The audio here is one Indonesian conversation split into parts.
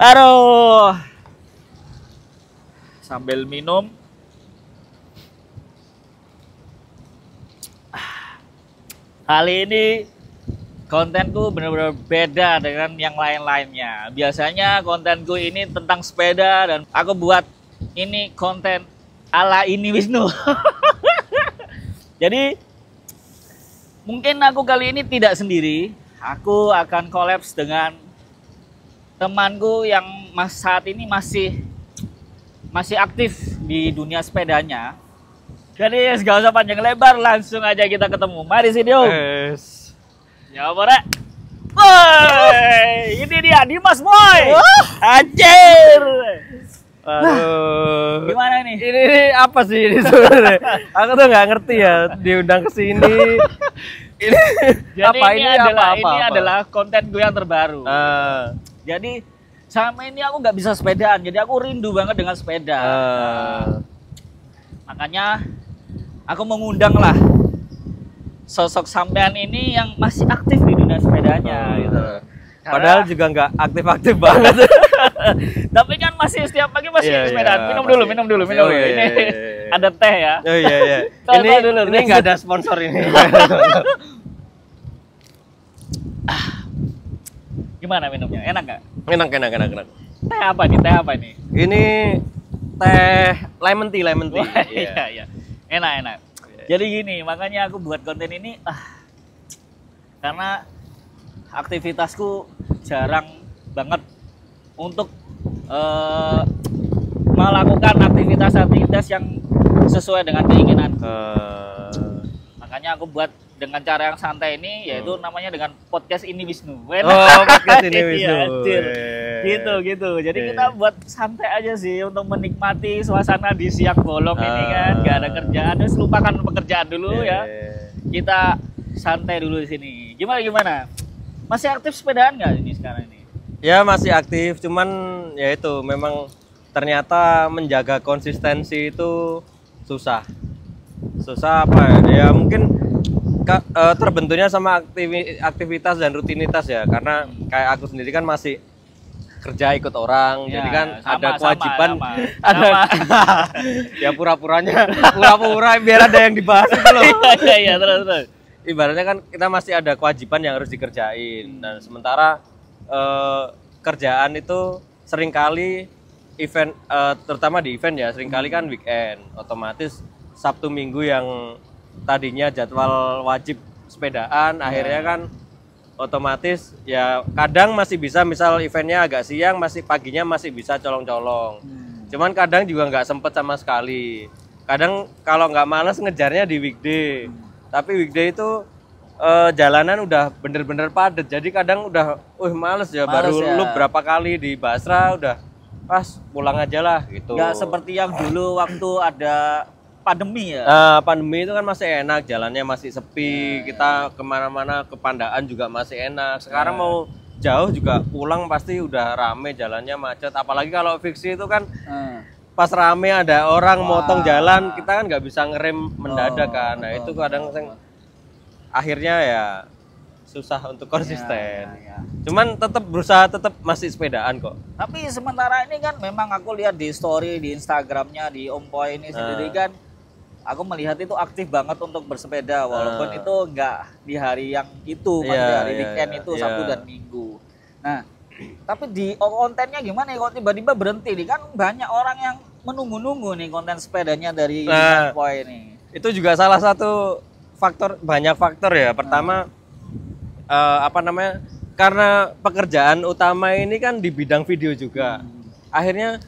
Aduh. Sambil minum. Kali ini kontenku benar-benar beda dengan yang lain-lainnya. Biasanya kontenku ini tentang sepeda dan aku buat ini konten ala ini Wisnu. Jadi mungkin aku kali ini tidak sendiri. Aku akan kolaps dengan temanku yang saat ini masih aktif di dunia sepedanya. Jadi gak usah panjang lebar, langsung aja kita ketemu. Mari sini Om. Yes. Ya boleh. Woi, ini dia Dimas Boy. Anjir. Aduh. Gimana nih? Ini apa sih ini sebenarnya? Aku tuh nggak ngerti ya diundang ke sini. Ini Jadi apa ini adalah konten gue yang terbaru. Jadi sama ini aku nggak bisa sepedaan, jadi aku rindu banget dengan sepeda. Makanya aku mengundang lah sosok sampean ini yang masih aktif di dunia sepedanya gitu. Padahal juga nggak aktif-aktif banget. Tapi kan masih setiap pagi masih sepedaan. Minum dulu. Oh, iya, Ini iya. ada teh ya. Oh iya. Ini nggak ada sponsor ini. Gimana minumnya? Enak nggak? Enak. Teh apa nih? Ini teh lemon tea. Wah, iya. Enak. Jadi gini, makanya aku buat konten ini karena aktivitasku jarang banget untuk melakukan aktivitas yang sesuai dengan keinginan. Makanya aku buat dengan cara yang santai ini, yaitu namanya dengan podcast ini Wisnu. Podcast ini Wisnu. Gitu. Jadi kita buat santai aja sih untuk menikmati suasana di siang bolong ini kan, gak ada kerjaan, terus lupakan pekerjaan dulu ya. Kita santai dulu di sini. Gimana? Masih aktif sepedaan nggak ini sekarang ini? Ya masih aktif, cuman ya itu memang ternyata menjaga konsistensi itu susah apa ya? Mungkin terbentuknya sama aktivitas dan rutinitas ya, karena kayak aku sendiri kan masih kerja ikut orang, jadi kan ada kewajiban, ya pura-pura biar ada yang dibahas itu loh. Iya, terus. Ibaratnya kan kita masih ada kewajiban yang harus dikerjain, dan sementara kerjaan itu seringkali event, terutama di event ya, seringkali kan weekend, otomatis Sabtu Minggu yang tadinya jadwal wajib sepedaan, akhirnya kan otomatis ya kadang masih bisa, misal eventnya agak siang, paginya masih bisa colong-colong. Cuman kadang juga nggak sempet sama sekali. Kadang kalau nggak malas ngejarnya di weekday. Tapi weekday itu jalanan udah bener-bener padat. Jadi kadang udah males ya, baru loop berapa kali di Basra udah pas pulang aja lah gitu. Nggak seperti yang dulu waktu ada pandemi ya. Pandemi itu kan masih enak, jalannya masih sepi, kita kemana-mana ke Pandaan juga masih enak. Sekarang mau jauh juga pulang pasti udah rame, jalannya macet. Apalagi kalau fiksi itu kan pas rame ada orang motong jalan, kita kan nggak bisa ngerem mendadak kan. Nah itu kadang akhirnya ya susah untuk konsisten. Cuman tetap berusaha, tetap masih sepedaan kok. Tapi sementara ini kan memang aku lihat di story di Instagramnya di Om Poy ini sendiri kan, aku melihat itu aktif banget untuk bersepeda, walaupun itu enggak di hari yang itu, di hari weekend itu, Sabtu dan Minggu. Nah, tapi di kontennya gimana ya kok tiba-tiba berhenti nih? Kan banyak orang yang menunggu-nunggu nih konten sepedanya dari Om Poy ini. Itu juga salah satu faktor, banyak faktor ya. Pertama, karena pekerjaan utama ini kan di bidang video juga. Akhirnya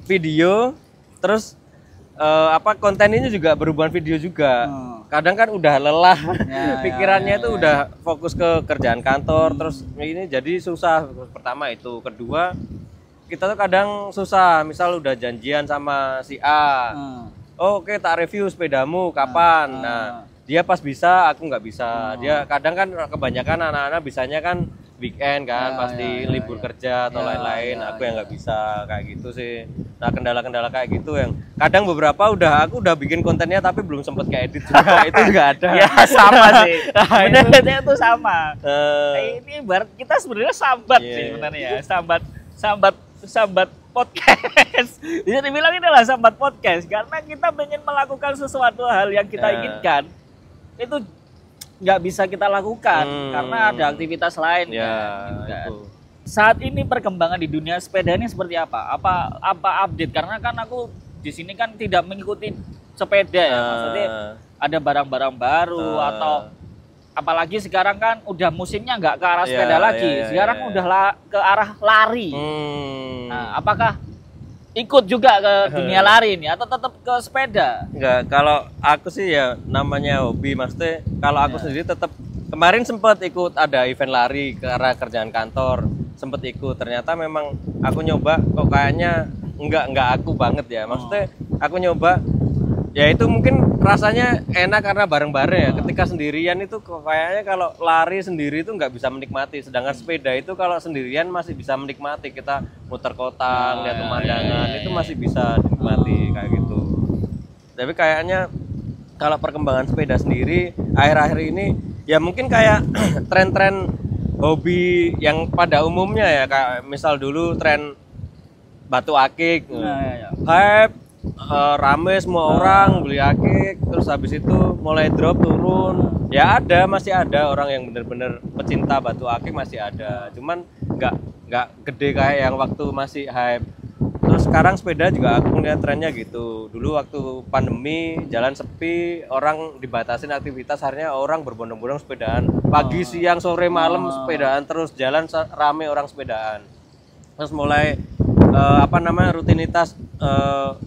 video, terus konten ini juga berhubungan video juga. Kadang kan udah lelah, pikirannya itu udah fokus ke kerjaan kantor, terus ini jadi susah. Pertama itu, kedua kita tuh kadang susah, misal udah janjian sama si A, oke, tak review sepedamu kapan, nah dia pas bisa, aku nggak bisa. Dia kadang kan kebanyakan anak-anak bisanya kan weekend kan, pasti libur kerja atau lain-lain. Aku yang nggak bisa kayak gitu sih. Nah, kendala-kendala kayak gitu yang kadang beberapa aku udah bikin kontennya tapi belum sempet edit juga. Itu nggak ada. Ya sama sih. Benernya itu sama. Ini kita sebenarnya sambat sih sebenarnya ya. Sambat sambat podcast. Bisa dibilang inilah sambat podcast karena kita ingin melakukan sesuatu hal yang kita inginkan. Itu nggak bisa kita lakukan karena ada aktivitas lain kan. Saat ini perkembangan di dunia sepeda ini seperti apa? Apa update? Karena kan aku di sini kan tidak mengikuti sepeda ya. Maksudnya ada barang-barang baru atau apalagi sekarang kan udah musimnya nggak ke arah sepeda lagi. Sekarang udah ke arah lari. Nah, apakah ikut juga ke dunia lari ini atau tetap ke sepeda? Enggak, kalau aku sih ya namanya hobi, maksudnya kalau aku sendiri tetap kemarin sempat ikut ada event lari ke arah kerjaan kantor, sempat ikut. Ternyata memang aku nyoba kok kayaknya enggak aku banget ya. Maksudnya aku nyoba ya itu mungkin rasanya enak karena bareng-bareng ya. Ketika sendirian itu kok kayaknya kalau lari sendiri itu nggak bisa menikmati. Sedangkan sepeda itu kalau sendirian masih bisa menikmati. Kita muter kota, lihat pemandangan itu masih bisa dinikmati kayak gitu. Tapi kayaknya kalau perkembangan sepeda sendiri akhir-akhir ini ya mungkin kayak tren-tren hobi yang pada umumnya ya, kayak misal dulu tren batu akik, hype, rame semua orang beli akik, terus habis itu mulai drop turun. Ya masih ada orang yang bener-bener pecinta batu akik masih ada, cuman nggak gede kayak yang waktu masih hype. Terus sekarang sepeda juga aku lihat trennya gitu. Dulu waktu pandemi jalan sepi, orang dibatasin aktivitas, akhirnya orang berbondong-bondong sepedaan. Pagi, siang, sore, malam sepedaan terus, jalan rame orang sepedaan. Terus mulai rutinitas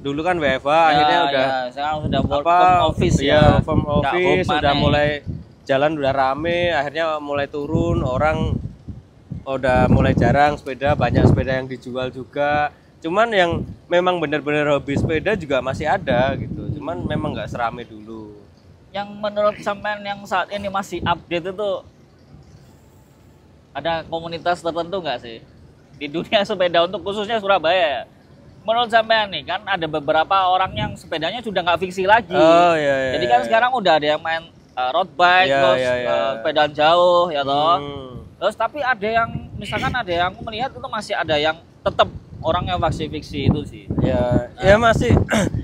dulu kan WFH, akhirnya udah sekarang sudah work from office from office sudah mulai jalan udah rame, akhirnya mulai turun, orang udah mulai jarang sepeda, banyak sepeda yang dijual juga. Cuman yang memang benar-benar hobi sepeda juga masih ada gitu, cuman memang nggak serame dulu. Yang menurut sampean yang saat ini masih update itu ada komunitas tertentu nggak sih di dunia sepeda untuk khususnya Surabaya? Menurut sampean nih kan ada beberapa orang yang sepedanya sudah nggak fiksi lagi. Jadi kan sekarang udah ada yang main road bike, sepedaan jauh ya toh. Terus tapi ada yang misalkan ada yang aku melihat itu masih ada yang tetap orang yang fiksi itu sih. Ya masih.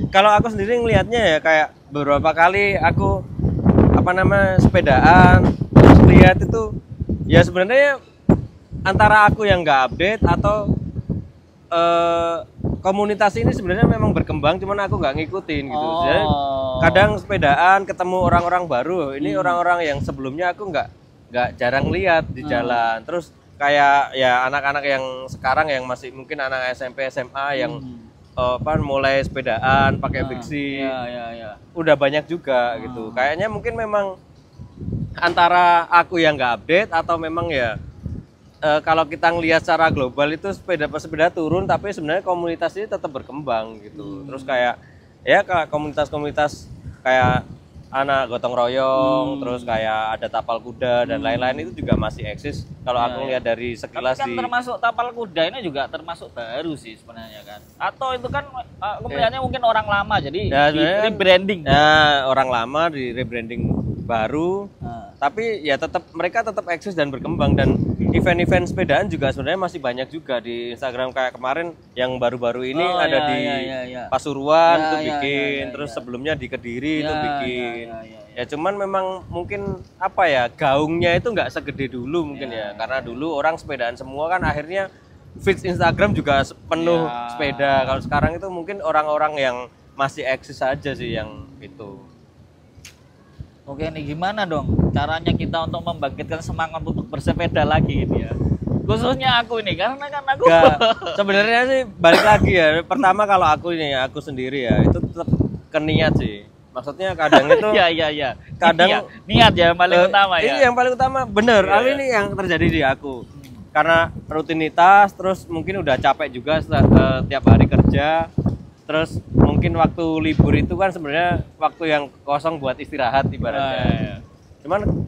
Kalau aku sendiri ngelihatnya ya kayak beberapa kali aku sepedaan terus lihat itu ya sebenarnya antara aku yang nggak update atau komunitas ini sebenarnya memang berkembang, cuman aku nggak ngikutin gitu. Jadi kadang sepedaan ketemu orang-orang baru. Ini orang-orang yang sebelumnya aku nggak jarang lihat di jalan. Terus kayak ya anak-anak yang sekarang yang masih mungkin anak SMP SMA yang mulai sepedaan pakai fiksi, udah banyak juga gitu. Kayaknya mungkin memang antara aku yang nggak update atau memang ya kalau kita ngelihat secara global itu sepeda turun, tapi sebenarnya komunitas ini tetap berkembang gitu. Terus kayak ya komunitas-komunitas kayak anak gotong royong, terus kayak ada tapal kuda dan lain-lain itu juga masih eksis. Kalau aku lihat dari sekilas kan termasuk tapal kuda ini juga termasuk baru sih sebenarnya kan. Atau itu kan aku melihatnya mungkin orang lama jadi di rebranding. Nah, orang lama di rebranding baru. Tapi ya mereka tetap eksis dan berkembang, dan event-event sepedaan juga sebenarnya masih banyak juga di Instagram. Kayak kemarin yang baru-baru ini ada di Pasuruan itu bikin, terus sebelumnya di Kediri itu bikin. Ya cuman memang mungkin gaungnya itu nggak segede dulu mungkin karena dulu orang sepedaan semua kan, akhirnya feed Instagram juga penuh sepeda. Kalau sekarang itu mungkin orang-orang yang masih eksis aja sih yang itu. Oke nih, gimana dong caranya kita untuk membangkitkan semangat untuk bersepeda lagi gitu ya? Khususnya aku ini, karena kan aku sebenarnya sih balik lagi ya. Pertama kalau aku sendiri ya, itu tetap ke niat sih. Maksudnya kadang itu kadang niat ya yang paling utama ya. Ini yang paling utama, bener. Ini yang terjadi di aku. Karena rutinitas, terus mungkin udah capek juga tiap hari kerja. Terus mungkin waktu libur itu kan sebenarnya waktu yang kosong buat istirahat ibaratnya. Cuman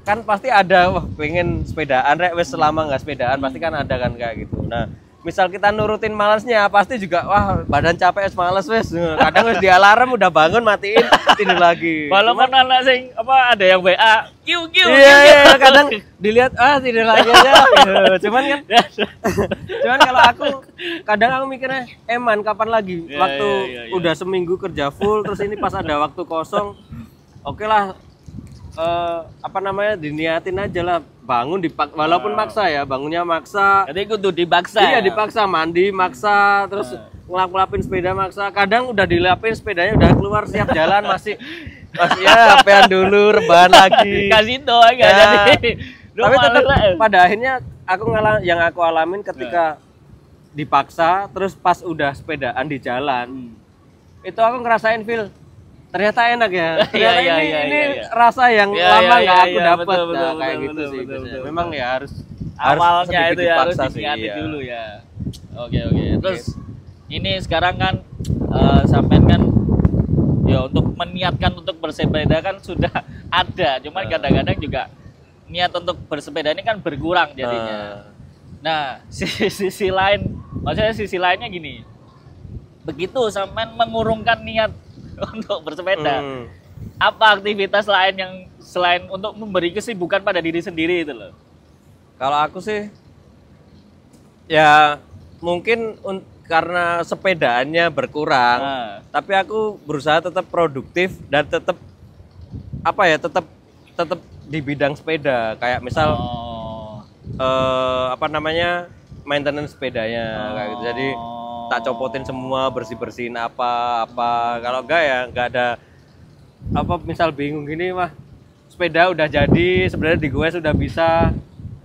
kan pasti ada pengen sepedaan wes selama nggak sepedaan pasti kan ada kan kayak gitu. Nah misal kita nurutin malasnya, pasti juga wah badan capek males wes. Kadang wes di alarm udah bangun matiin tidur lagi. Walaupun anak sing apa ada yang WA, kiu. Iya, kadang dilihat tidur lagi aja. Cuman kalau aku kadang aku mikirnya eman kapan lagi waktu udah seminggu kerja full terus ini pas ada waktu kosong. Oke lah diniatin aja lah bangun walaupun maksa ya, bangunnya maksa. Jadi kudu dipaksa. Iya, dipaksa mandi maksa, terus ngelap-ngelapin sepeda maksa. Kadang udah dilapin sepedanya udah keluar siap jalan masih ya HP-an dulu, rebahan lagi. Kasih doang enggak jadi. Tapi tetap pada akhirnya yang aku alamin ketika dipaksa terus pas udah sepedaan di jalan. Itu aku ngerasain feel ternyata enak ya. Ternyata ini rasa yang lama nggak aku dapat kayak gitu sih. Memang ya harus awalnya itu ya harus dipaksa diniatin dulu ya. Oke. Terus ini sekarang kan sampean kan ya untuk meniatkan untuk bersepeda kan sudah ada. Cuman kadang-kadang juga niat untuk bersepeda ini kan berkurang jadinya. Nah, sisi lain, maksudnya sisi lainnya gini. Begitu sampean mengurungkan niat untuk bersepeda. Apa aktivitas lain yang selain untuk memberi kesibukan pada diri sendiri itu loh? Kalau aku sih ya mungkin karena sepedaannya berkurang, tapi aku berusaha tetap produktif dan tetap tetap di bidang sepeda. Kayak misal maintenance sepedanya kayak gitu. Jadi tak copotin semua, bersihin apa kalau enggak ya enggak ada misal bingung gini mah sepeda udah jadi sebenarnya di gue sudah bisa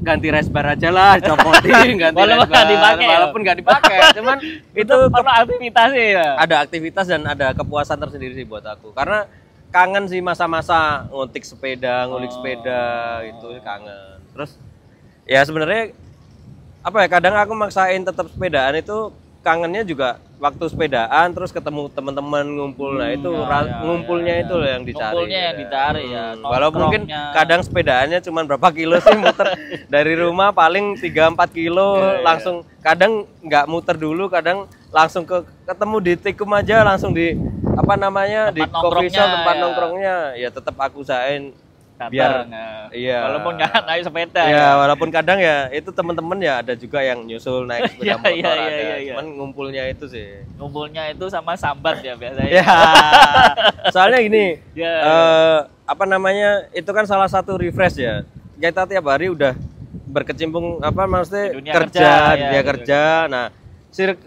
ganti race bar aja lah, copotin ganti walaupun nggak dipakai cuman itu aktivitas ya, ada aktivitas dan ada kepuasan tersendiri sih buat aku karena kangen sih masa-masa ngulik sepeda itu kangen. Terus ya sebenarnya kadang aku maksain tetap sepedaan itu kangennya juga waktu sepedaan terus ketemu teman-teman ngumpul. Nah itu ngumpulnya itu loh yang dicari. Ngumpulnya yang dicari ya. Walaupun mungkin kadang sepedaannya cuma berapa kilo sih muter dari rumah paling 3-4 kilo langsung kadang nggak muter dulu, kadang langsung ketemu di Tikum aja langsung di di coffee shop tempat nongkrongnya ya tetap aku usahain biar walaupun nggak naik sepeda walaupun kadang ya itu teman-teman ya ada juga yang nyusul naik sepeda motor cuman ngumpulnya itu sama sambat ya biasanya soalnya gini itu kan salah satu refresh ya, kita tiap hari udah berkecimpung dunia kerja. Nah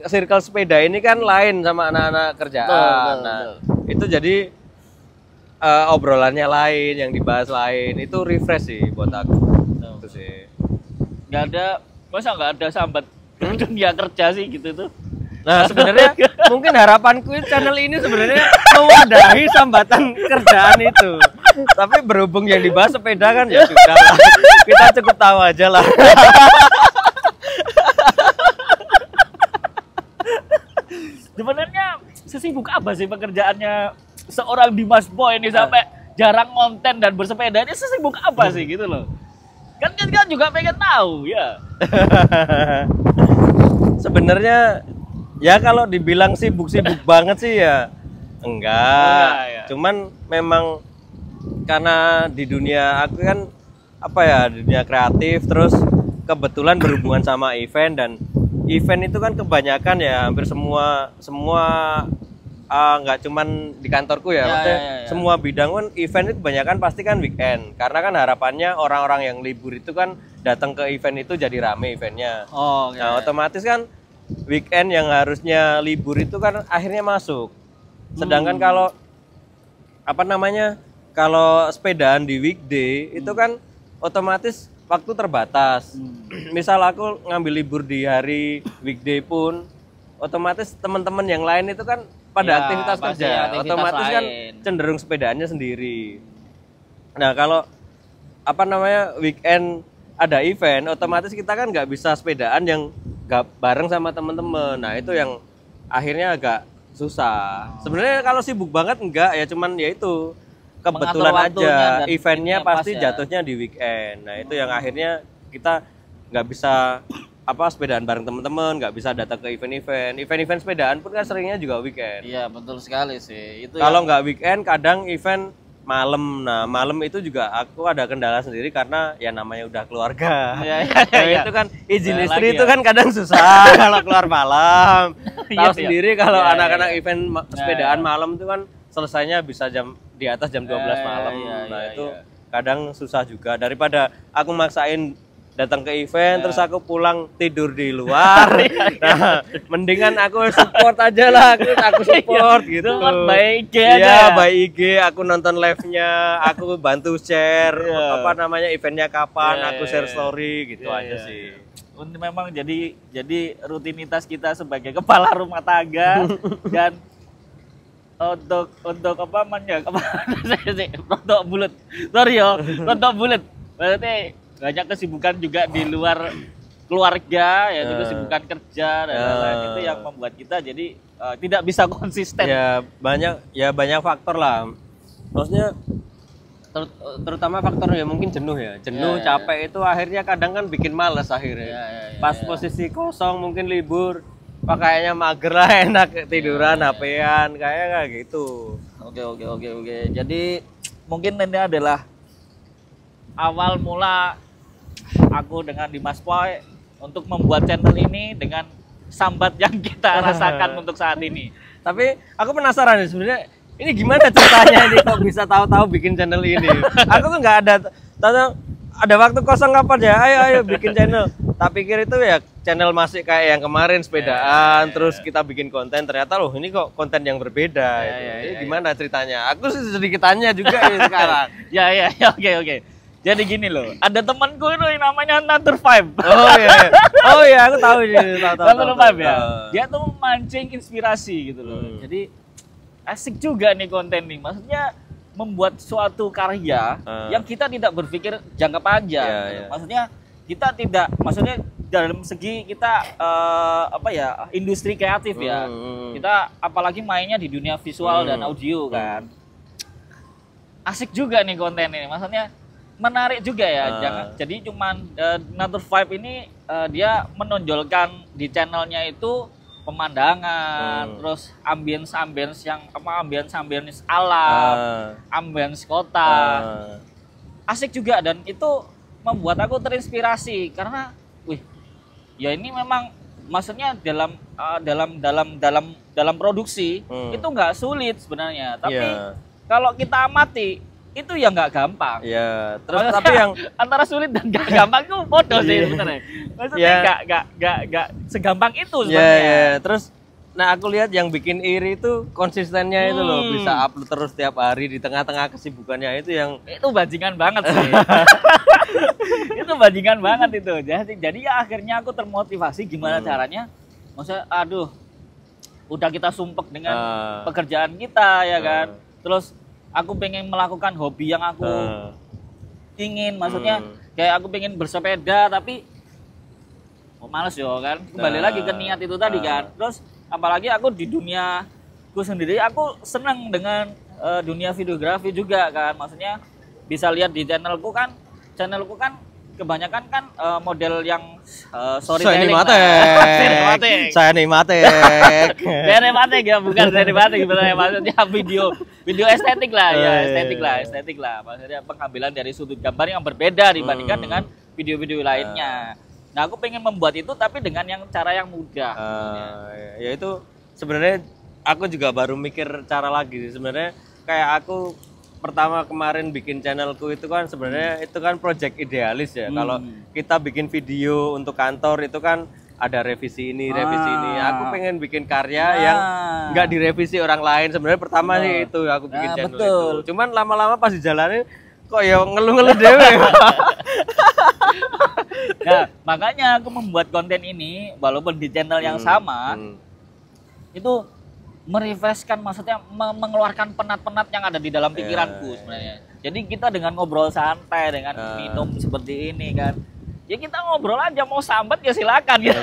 circle sepeda ini kan lain sama anak-anak kerjaan. Betul. Itu jadi obrolannya lain, yang dibahas lain, itu refresh sih buat aku. Itu sih. Masa nggak ada sambat dunia kerja sih gitu tuh. Nah sebenarnya mungkin harapanku channel ini sebenarnya mewadahi sambatan kerjaan itu. Tapi berhubung yang dibahas sepeda kan ya sudah lah. Kita cukup tahu aja lah. Sebenarnya sesibuk apa sih pekerjaannya seorang Dimas Boy ini sampai jarang konten dan bersepeda ini sesibuk apa sih gitu loh? Kan juga pengen tahu ya. Sebenarnya ya kalau dibilang sibuk banget sih ya enggak. Cuman memang karena di dunia aku kan di dunia kreatif terus kebetulan berhubungan sama event, dan event itu kan kebanyakan ya hampir semua nggak cuman di kantorku ya, semua bidang kan event itu kebanyakan pasti kan weekend, karena kan harapannya orang-orang yang libur itu kan datang ke event itu jadi rame eventnya. Nah otomatis kan weekend yang harusnya libur itu kan akhirnya masuk. Sedangkan kalau kalau sepedaan di weekday itu kan otomatis waktu terbatas. Misal aku ngambil libur di hari weekday pun otomatis teman-teman yang lain itu kan pada aktivitas kerja, otomatis kan cenderung sepedaannya sendiri. Nah kalau weekend ada event, otomatis kita kan nggak bisa sepedaan yang nggak bareng sama teman-teman. Nah itu yang akhirnya agak susah. Sebenarnya kalau sibuk banget enggak ya, cuman ya itu kebetulan aja eventnya pasti jatuhnya di weekend. Nah itu yang akhirnya kita nggak bisa apa sepedaan bareng teman-teman, nggak bisa datang ke event-event sepedaan pun kan seringnya juga weekend. Iya betul sekali sih. Itu kalau nggak weekend kadang event malam. Nah malam itu juga aku ada kendala sendiri karena ya namanya udah keluarga. Itu kan izin istri itu kan kadang susah kalau keluar malam. Tahu sendiri kalau anak-anak event sepedaan malam itu kan selesainya bisa di atas jam 12 malam. Nah itu kadang susah juga, daripada aku maksain datang ke event terus aku pulang tidur di luar. Nah, mendingan aku support aja lah, aku support gitu. By IG aja. Iya, by IG, aku nonton live-nya, aku bantu share apa namanya eventnya kapan, aku share story gitu aja sih. Memang jadi rutinitas kita sebagai kepala rumah tangga dan untuk apa namanya? Untuk bulat. Sorry yo, untuk bulat. Berarti banyak kesibukan juga di luar keluarga, yaitu kesibukan kerja dan lain-lain, itu yang membuat kita jadi tidak bisa konsisten. Ya banyak faktor lah. Maksudnya terutama faktor ya mungkin jenuh capek itu akhirnya kadang kan bikin males akhirnya. Pas posisi kosong mungkin libur, pakaiannya mager lah, enak tiduran HP-an kayak gitu. Oke. Jadi mungkin ini adalah awal mula aku dengan Dimas Poi untuk membuat channel ini dengan sambat yang kita rasakan untuk saat ini. Tapi aku penasaran nih sebenarnya ini gimana ceritanya ini kok bisa tahu-tahu bikin channel ini. Aku tuh nggak ada waktu kosong kapan ya, ayo bikin channel. Tak pikir itu ya channel masih kayak yang kemarin sepedaan, terus kita bikin konten, ternyata loh ini kok konten yang berbeda. Ini gimana ceritanya? Aku sih sedikit tanya juga ya sekarang. Oke. Jadi gini loh, ada temanku itu yang namanya Natur Vibe. Oh iya, aku tahu ini. Natur Vibe ya. Dia tuh memancing inspirasi gitu loh. Jadi asik juga nih konten nih. Maksudnya membuat suatu karya yang kita tidak berpikir jangka panjang. Maksudnya kita tidak, maksudnya dalam segi kita industri kreatif ya. Kita apalagi mainnya di dunia visual dan audio kan. Asik juga nih konten ini. Maksudnya menarik juga ya. Jadi cuman Natur Vibe ini dia menonjolkan di channelnya itu pemandangan, terus ambience yang ambience alam, ambience kota. Asik juga dan itu membuat aku terinspirasi karena ya ini memang maksudnya dalam produksi itu nggak sulit sebenarnya, tapi kalau kita amati itu ya nggak gampang. Ya, terus maksudnya, tapi yang antara sulit dan nggak gampang itu bodoh sih sebenarnya. Maksudnya nggak segampang itu sebenarnya. Terus, nah aku lihat yang bikin iri itu konsistennya itu loh, bisa upload terus tiap hari di tengah-tengah kesibukannya itu bajingan banget sih. Itu bajingan banget itu. Jadi ya akhirnya aku termotivasi gimana caranya. Maksudnya, udah kita sumpek dengan pekerjaan kita ya kan. Terus aku pengen melakukan hobi yang aku ingin, maksudnya kayak aku pengen bersepeda tapi males yo kan, kembali lagi ke niat itu tadi kan. Terus apalagi aku di duniaku sendiri aku senang dengan dunia videografi juga kan, maksudnya bisa lihat di channelku kan kebanyakan kan model yang storytelling. Saya Nimatek ya, bukan Nimatek sebenarnya, maksudnya video estetik lah. Maksudnya pengambilan dari sudut gambar yang berbeda dibandingkan dengan video-video lainnya. Nah, aku pengen membuat itu tapi dengan cara yang mudah. Ya itu sebenarnya aku juga baru mikir cara lagi sih sebenarnya. Kayak aku pertama kemarin bikin channelku itu kan sebenarnya itu kan project idealis ya. Kalau kita bikin video untuk kantor itu kan ada revisi ini. Aku pengen bikin karya yang nggak direvisi orang lain. Sebenarnya pertama sih itu aku bikin channel itu. Cuman lama-lama pas dijalanin kok ya ngeluh-ngeluh dewe. Nah, makanya aku membuat konten ini walaupun di channel yang sama itu merefreshkan, maksudnya mengeluarkan penat-penat yang ada di dalam pikiranku sebenarnya. Jadi kita dengan ngobrol santai, dengan minum seperti ini kan, ya kita ngobrol aja, mau sambat ya silakan gitu.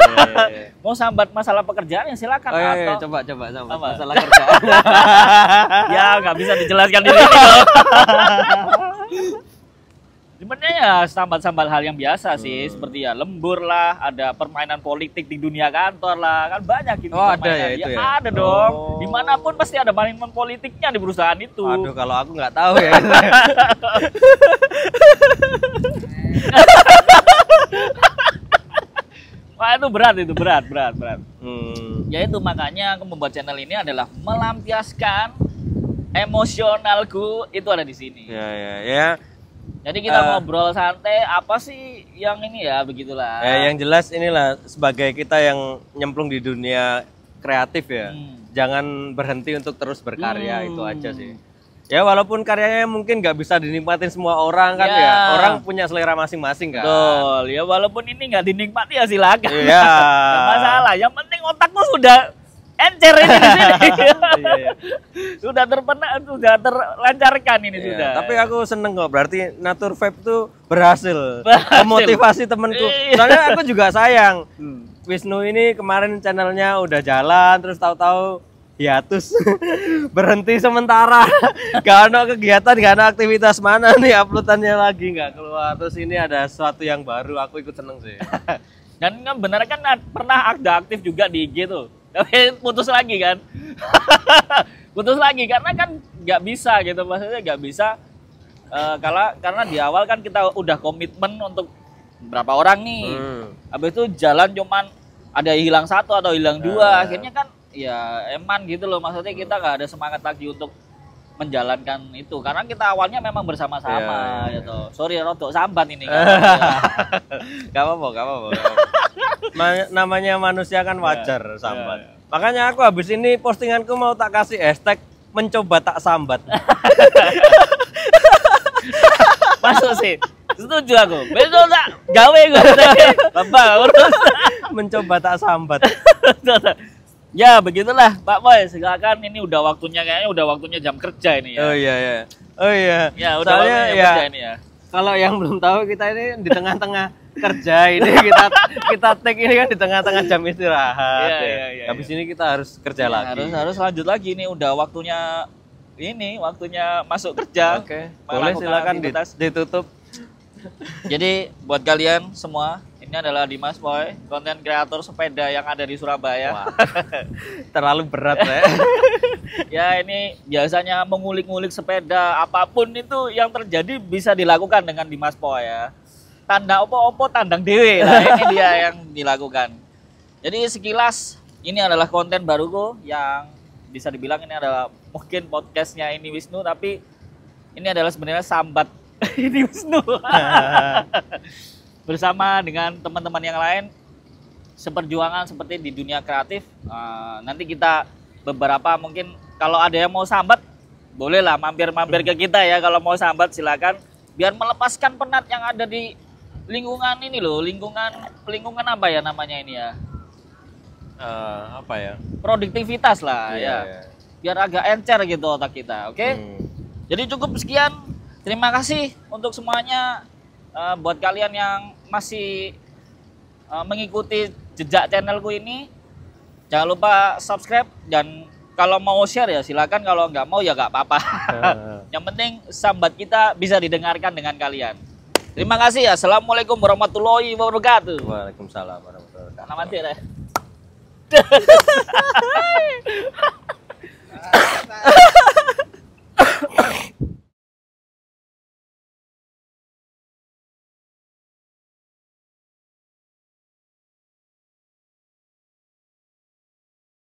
Mau sambat masalah pekerjaan ya silakan. Atau coba sambat masalah kerjaan. Ya nggak bisa dijelaskan di sini loh. Sebenarnya ya sambat-sambat hal yang biasa sih, seperti ya lembur lah, ada permainan politik di dunia kantor lah, kan banyak gitu. Oh ada ya itu ya? Ada dong, dimanapun pasti ada permainan politiknya di perusahaan itu. Aduh kalau aku nggak tahu ya. Wah itu berat. Ya itu makanya aku membuat channel ini adalah melampiaskan emosionalku itu ada di sini. Ya. Jadi kita ngobrol santai, apa sih yang ini ya, begitulah. Ya, yang jelas inilah sebagai kita yang nyemplung di dunia kreatif ya. Jangan berhenti untuk terus berkarya, itu aja sih. Ya walaupun karyanya mungkin nggak bisa dinikmatin semua orang kan ya. Orang punya selera masing-masing kan. Betul, ya walaupun ini nggak dinikmati ya silakan. Iya. Nggak masalah, yang penting otakku sudah encer ini di sini. Sudah terlancarkan ini sudah. Tapi aku seneng kok, berarti Natur Vibe tuh berhasil. Memotivasi temenku. Soalnya aku juga sayang. Wisnu ini kemarin channelnya udah jalan, terus tahu-tahu hiatus. Berhenti sementara. Gak ada kegiatan, gak ada aktivitas, mana nih uploadannya lagi nggak keluar. Terus ini ada sesuatu yang baru, aku ikut seneng sih. Dan benar kan pernah ada aktif juga di IG tuh. Tapi putus lagi kan. Putus lagi karena kan nggak bisa gitu, maksudnya nggak bisa karena di awal kan kita udah komitmen untuk berapa orang nih. Habis itu jalan cuman ada hilang satu atau hilang dua, akhirnya kan ya eman gitu loh, maksudnya kita nggak ada semangat lagi untuk menjalankan itu karena kita awalnya memang bersama-sama gitu. Sorry rodok sambat ini kan. Gak apa-apa. Namanya manusia kan wajar sambat. Makanya aku habis ini postinganku mau tak kasih hashtag mencoba tak sambat. Masuk sih. Setuju aku. Besok tak gawe gue. Bapak urus. Mencoba tak sambat. Ya begitulah Pak Boy, silakan, ini udah waktunya, kayaknya udah waktunya jam kerja ini ya. Oh iya. Ya udah soalnya waktunya ya, kerja ini ya. Kalau yang belum tahu, kita ini di tengah-tengah kerja ini kita take ini kan di tengah-tengah jam istirahat. Habis ini kita harus kerja lagi. Harus lanjut lagi nih, udah waktunya masuk kerja. Oke. Boleh silakan ditutup. Jadi buat kalian semua, ini adalah Dimas Boy, konten kreator sepeda yang ada di Surabaya. Terlalu berat ya. Ya ini biasanya mengulik-ngulik sepeda, apapun itu yang terjadi bisa dilakukan dengan Dimas Boy ya. Tanda opo-opo tandang dewe lah, ini dia yang dilakukan. Jadi sekilas ini adalah konten baruku yang bisa dibilang ini adalah mungkin podcastnya ini Wisnu, tapi ini adalah sebenarnya sambat ini Wisnu. Bersama dengan teman-teman yang lain seperjuangan seperti di dunia kreatif. Nanti kita beberapa mungkin kalau ada yang mau sambat bolehlah mampir-mampir ke kita ya, kalau mau sambat silakan, biar melepaskan penat yang ada di lingkungan ini loh, lingkungan apa ya namanya ini ya, apa ya, produktivitas lah ya. Biar agak encer gitu otak kita. Oke. Jadi cukup sekian, terima kasih untuk semuanya. Buat kalian yang masih mengikuti jejak channelku ini, jangan lupa subscribe, dan kalau mau share ya silakan, kalau nggak mau ya nggak apa-apa. Yang penting sambat kita bisa didengarkan dengan kalian. Terima kasih. Assalamualaikum warahmatullahi wabarakatuh. Waalaikumsalam warahmatullahi wabarakatuh. Selamat ya.